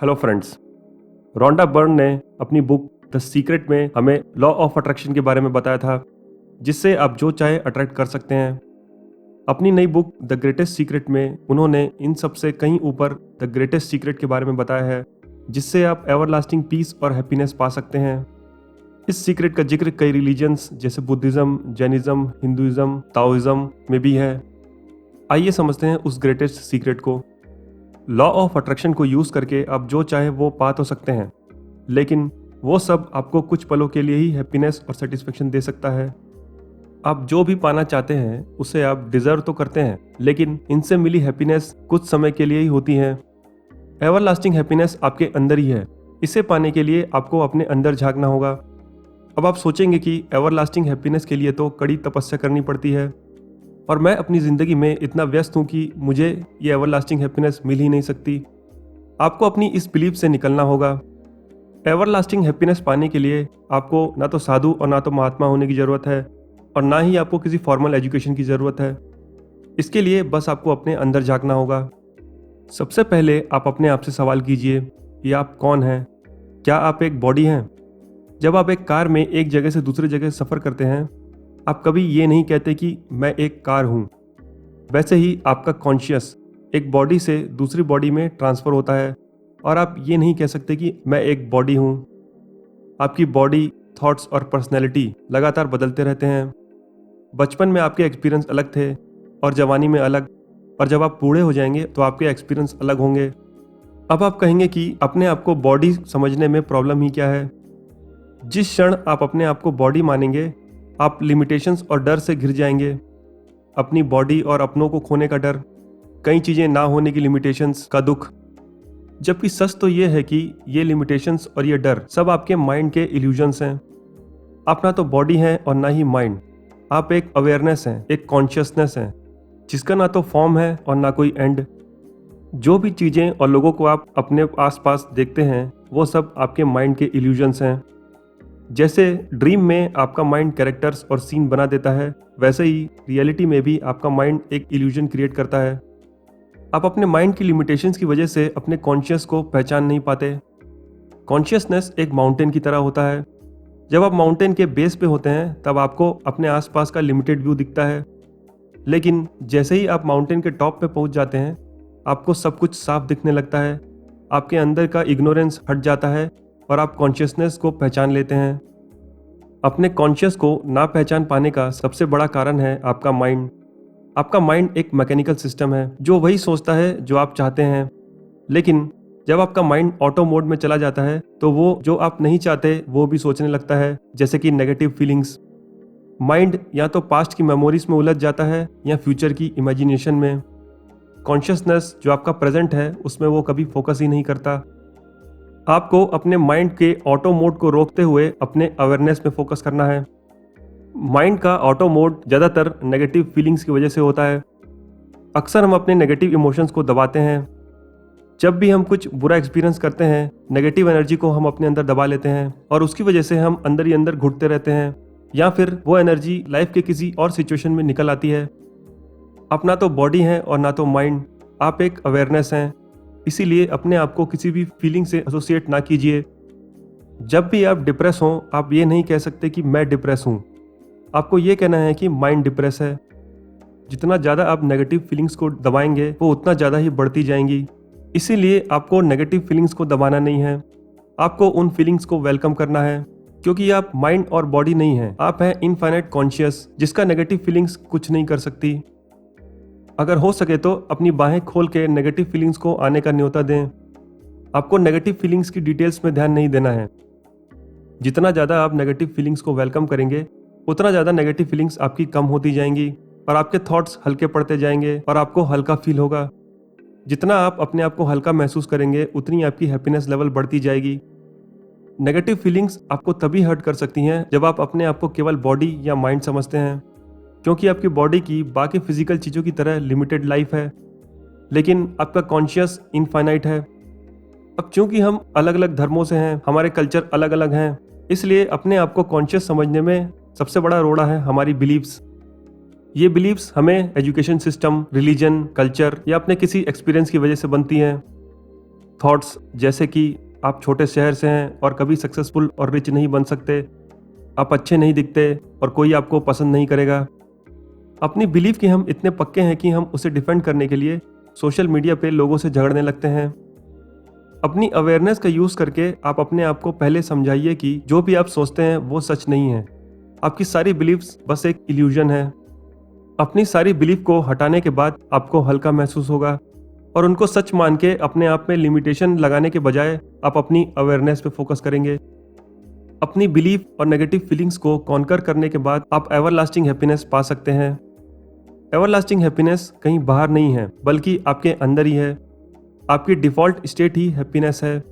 Hello friends. Rhonda Byrne ने अपनी book the secret में हमें लॉ ऑफ अट्रैक्शन के बारे में बताया था, जिससे आप जो चाहे अट्रैक्ट कर सकते हैं। अपनी नई बुक द ग्रेटेस्ट सीक्रेट में उन्होंने इन सब से कहीं ऊपर द ग्रेटेस्ट सीक्रेट के बारे में बताया है, जिससे आप एवरलास्टिंग पीस और हैप्पीनेस पा सकते हैं। इस सीक्रेट का जिक्र कई रिलीजन्स जैसे बुद्धिज्म, जैनिज्म, हिंदुइज्म, ताओइज्म में भी है। आइए समझते हैं उस ग्रेटेस्ट सीक्रेट को। लॉ ऑफ अट्रैक्शन को यूज करके आप जो चाहे वो पा तो सकते हैं, लेकिन वो सब आपको कुछ पलों के लिए ही हैप्पीनेस और सेटिस्फेक्शन दे सकता है। आप जो भी पाना चाहते हैं उसे आप डिजर्व तो करते हैं, लेकिन इनसे मिली हैप्पीनेस कुछ समय के लिए ही होती है। एवरलास्टिंग हैप्पीनेस आपके अंदर ही है। इसे पाने के लिए आपको अपने अंदर झांकना होगा। अब आप सोचेंगे कि एवरलास्टिंग हैप्पीनेस के लिए तो कड़ी तपस्या करनी पड़ती है, और मैं अपनी ज़िंदगी में इतना व्यस्त हूँ कि मुझे ये एवरलास्टिंग हैप्पीनेस मिल ही नहीं सकती। आपको अपनी इस बिलीफ से निकलना होगा। एवरलास्टिंग हैप्पीनेस पाने के लिए आपको ना तो साधु और ना तो महात्मा होने की ज़रूरत है, और ना ही आपको किसी फॉर्मल एजुकेशन की ज़रूरत है। इसके लिए बस आपको अपने अंदर झांकना होगा। सबसे पहले आप अपने आप से सवाल कीजिए कि आप कौन हैं। क्या आप एक बॉडी हैं? जब आप एक कार में एक जगह से दूसरी जगह सफ़र करते हैं, आप कभी ये नहीं कहते कि मैं एक कार हूँ। वैसे ही आपका कॉन्शियस एक बॉडी से दूसरी बॉडी में ट्रांसफ़र होता है, और आप ये नहीं कह सकते कि मैं एक बॉडी हूँ। आपकी बॉडी, थॉट्स और पर्सनैलिटी लगातार बदलते रहते हैं। बचपन में आपके एक्सपीरियंस अलग थे और जवानी में अलग, और जब आप बूढ़े हो जाएंगे तो आपके एक्सपीरियंस अलग होंगे। अब आप कहेंगे कि अपने आप को बॉडी समझने में प्रॉब्लम ही क्या है। जिस क्षण आप अपने आप को बॉडी मानेंगे, आप लिमिटेशंस और डर से घिर जाएंगे। अपनी बॉडी और अपनों को खोने का डर, कई चीज़ें ना होने की लिमिटेशंस का दुख। जबकि सच तो ये है कि ये लिमिटेशंस और ये डर सब आपके माइंड के इल्यूजन्स हैं। आप ना तो बॉडी हैं और ना ही माइंड। आप एक अवेयरनेस हैं, एक कॉन्शियसनेस हैं, जिसका ना तो फॉर्म है और ना कोई एंड। जो भी चीज़ें और लोगों को आप अपने आसपास देखते हैं, वो सब आपके माइंड के इल्यूजन्स हैं। जैसे ड्रीम में आपका माइंड कैरेक्टर्स और सीन बना देता है, वैसे ही रियलिटी में भी आपका माइंड एक इल्यूजन क्रिएट करता है। आप अपने माइंड की लिमिटेशंस की वजह से अपने कॉन्शियस को पहचान नहीं पाते। कॉन्शियसनेस एक माउंटेन की तरह होता है। जब आप माउंटेन के बेस पे होते हैं, तब आपको अपने आसपास का लिमिटेड व्यू दिखता है, लेकिन जैसे ही आप माउंटेन के टॉप पे पहुंच जाते हैं, आपको सब कुछ साफ दिखने लगता है। आपके अंदर का इग्नोरेंस हट जाता है और आप कॉन्शियसनेस को पहचान लेते हैं। अपने कॉन्शियस को ना पहचान पाने का सबसे बड़ा कारण है आपका माइंड। आपका माइंड एक मैकेनिकल सिस्टम है जो वही सोचता है जो आप चाहते हैं, लेकिन जब आपका माइंड ऑटो मोड में चला जाता है तो वो जो आप नहीं चाहते वो भी सोचने लगता है, जैसे कि नेगेटिव फीलिंग्स। माइंड या तो पास्ट की मेमोरीज में उलझ जाता है या फ्यूचर की इमेजिनेशन में। कॉन्शियसनेस जो आपका प्रेजेंट है उसमें वो कभी फोकस ही नहीं करता। आपको अपने माइंड के ऑटो मोड को रोकते हुए अपने अवेयरनेस में फोकस करना है। माइंड का ऑटो मोड ज़्यादातर नेगेटिव फीलिंग्स की वजह से होता है। अक्सर हम अपने नेगेटिव इमोशंस को दबाते हैं। जब भी हम कुछ बुरा एक्सपीरियंस करते हैं, नेगेटिव एनर्जी को हम अपने अंदर दबा लेते हैं, और उसकी वजह से हम अंदर ही अंदर घुटते रहते हैं, या फिर वो एनर्जी लाइफ के किसी और सिचुएशन में निकल आती है। आप ना तो बॉडी हैं और ना तो माइंड, आप एक अवेयरनेस हैं। इसीलिए अपने आप को किसी भी फीलिंग से एसोसिएट ना कीजिए। जब भी आप डिप्रेस हों, आप ये नहीं कह सकते कि मैं डिप्रेस हूँ। आपको ये कहना है कि माइंड डिप्रेस है। जितना ज़्यादा आप नेगेटिव फीलिंग्स को दबाएंगे, वो उतना ज़्यादा ही बढ़ती जाएंगी। इसीलिए आपको नेगेटिव फीलिंग्स को दबाना नहीं है, आपको उन फीलिंग्स को वेलकम करना है, क्योंकि आप माइंड और बॉडी नहीं हैं। आप हैं इनफाइनाइट कॉन्शियस, जिसका नेगेटिव फीलिंग्स कुछ नहीं कर सकती। अगर हो सके तो अपनी बाहें खोल के नेगेटिव फीलिंग्स को आने का न्योता दें। आपको नेगेटिव फीलिंग्स की डिटेल्स में ध्यान नहीं देना है। जितना ज़्यादा आप नेगेटिव फीलिंग्स को वेलकम करेंगे, उतना ज़्यादा नेगेटिव फीलिंग्स आपकी कम होती जाएंगी, और आपके थॉट्स हल्के पड़ते जाएंगे और आपको हल्का फील होगा। जितना आप अपने आप को हल्का महसूस करेंगे, उतनी आपकी हैप्पीनेस लेवल बढ़ती जाएगी। नेगेटिव फीलिंग्स आपको तभी हर्ट कर सकती हैं जब आप अपने आप को केवल बॉडी या माइंड समझते हैं, क्योंकि आपकी बॉडी की बाकी फिजिकल चीज़ों की तरह लिमिटेड लाइफ है, लेकिन आपका कॉन्शियस इनफाइनाइट है। अब चूंकि हम अलग अलग धर्मों से हैं, हमारे कल्चर अलग अलग हैं, इसलिए अपने आप को कॉन्शियस समझने में सबसे बड़ा रोड़ा है हमारी बिलीव्स। ये बिलीव्स हमें एजुकेशन सिस्टम, रिलीजन, कल्चर या अपने किसी एक्सपीरियंस की वजह से बनती हैं। थॉट्स जैसे कि आप छोटे शहर से हैं और कभी सक्सेसफुल और रिच नहीं बन सकते, आप अच्छे नहीं दिखते और कोई आपको पसंद नहीं करेगा। अपनी बिलीफ कि हम इतने पक्के हैं कि हम उसे डिफेंड करने के लिए सोशल मीडिया पे लोगों से झगड़ने लगते हैं। अपनी अवेयरनेस का यूज़ करके आप अपने आप को पहले समझाइए कि जो भी आप सोचते हैं वो सच नहीं है। आपकी सारी बिलीफ्स बस एक इल्यूजन है। अपनी सारी बिलीफ को हटाने के बाद आपको हल्का महसूस होगा और उनको सच मान के अपने आप में लिमिटेशन लगाने के बजाय आप अपनी अवेयरनेस पे फोकस करेंगे। अपनी बिलीफ और नेगेटिव फीलिंग्स को कॉन्कर करने के बाद आप एवरलास्टिंग हैप्पीनेस पा सकते हैं। एवरलास्टिंग हैप्पीनेस कहीं बाहर नहीं है बल्कि आपके अंदर ही है। आपकी डिफ़ॉल्ट स्टेट ही हैप्पीनेस है।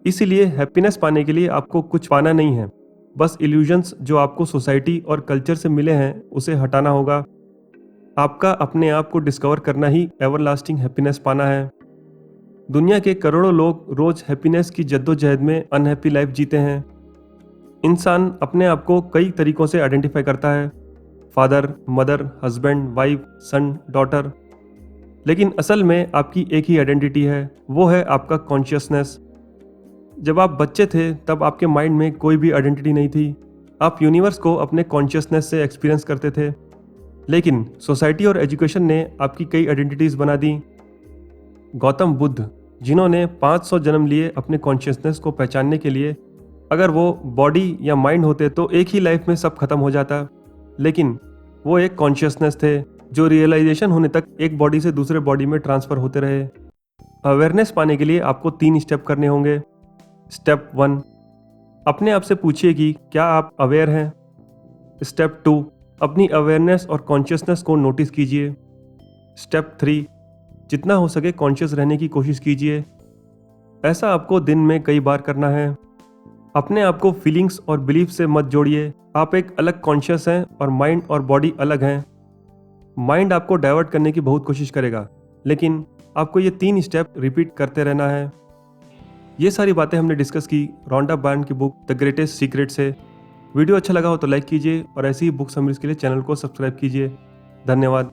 इसीलिए हैप्पीनेस पाने के लिए आपको कुछ पाना नहीं है, बस इल्यूजन्स जो आपको सोसाइटी और कल्चर से मिले हैं उसे हटाना होगा। आपका अपने आप को डिस्कवर करना ही एवरलास्टिंग हैप्पीनेस पाना है। दुनिया के करोड़ों लोग रोज हैप्पीनेस की जद्दोजहद में अनहैप्पी लाइफ जीते हैं। इंसान अपने आप को कई तरीकों से आइडेंटिफाई करता है, फादर, मदर, हस्बैंड, वाइफ, सन, डॉटर। लेकिन असल में आपकी एक ही आइडेंटिटी है, वो है आपका कॉन्शियसनेस। जब आप बच्चे थे तब आपके माइंड में कोई भी आइडेंटिटी नहीं थी। आप यूनिवर्स को अपने कॉन्शियसनेस से एक्सपीरियंस करते थे। लेकिन सोसाइटी और एजुकेशन ने आपकी कई आइडेंटिटीज़ बना दी। गौतम बुद्ध, जिन्होंने 500 जन्म लिए अपने कॉन्शियसनेस को पहचानने के लिए, अगर वो बॉडी या माइंड होते तो एक ही लाइफ में सब खत्म हो जाता। लेकिन वो एक कॉन्शियसनेस थे जो रियलाइजेशन होने तक एक बॉडी से दूसरे बॉडी में ट्रांसफ़र होते रहे। अवेयरनेस पाने के लिए आपको 3 स्टेप करने होंगे। स्टेप 1, अपने आप से पूछिए कि क्या आप अवेयर हैं। स्टेप 2, अपनी अवेयरनेस और कॉन्शियसनेस को नोटिस कीजिए। स्टेप 3, जितना हो सके कॉन्शियस रहने की कोशिश कीजिए। ऐसा आपको दिन में कई बार करना है। अपने आप को फीलिंग्स और बिलीफ से मत जोड़िए। आप एक अलग कॉन्शियस हैं और माइंड और बॉडी अलग हैं। माइंड आपको डाइवर्ट करने की बहुत कोशिश करेगा, लेकिन आपको ये 3 स्टेप रिपीट करते रहना है। ये सारी बातें हमने डिस्कस की रोंडा बार्न की बुक द ग्रेटेस्ट सीक्रेट से। वीडियो अच्छा लगा हो तो लाइक कीजिए और ऐसी ही बुक समरीज के लिए चैनल को सब्सक्राइब कीजिए। धन्यवाद।